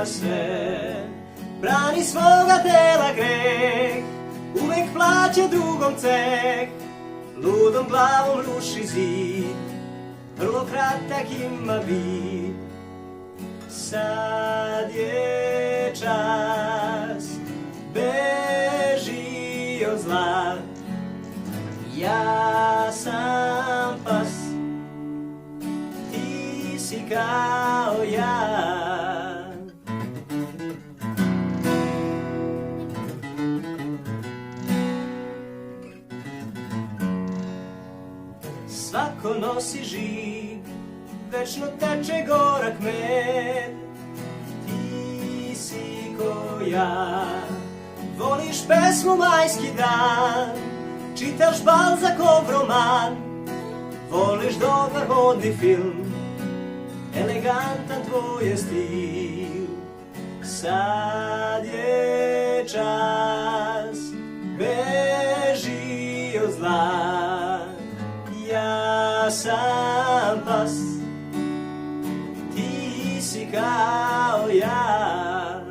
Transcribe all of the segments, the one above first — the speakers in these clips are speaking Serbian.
sve. Brani svoga tela greh, uvek plaća drugom ceh, ludom glavom ruši zid, vrlo kratak ima vid. Sad je čas, beži od zla, ja sam pas, ti si kao ja. Svako nosi žig, večno teče gorak med, ti si ko ja. Voliš pesmu Majski dan, čitaš Balzakov roman, voliš dobar modni film, elegantan tvoj je stil. Sad je čas, beži od zla, ja sam pas, ti si kao ja.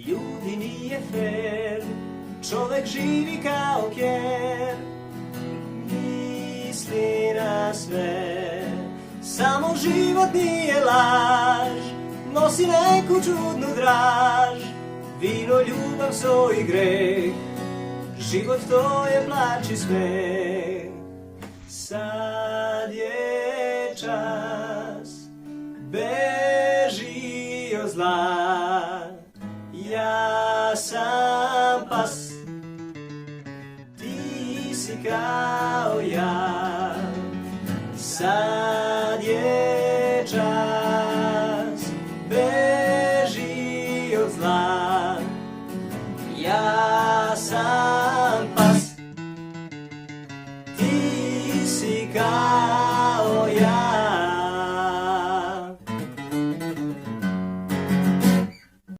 Ljudi nije fair, čovek živi kao ker, misli na sve, samo život nije laž, nosi neku čudnu draž, vino, ljubav, so i greh, život to je plač i smeh. Sad je čas, beži od zla, ja sam pas, ti si kao ja. Sad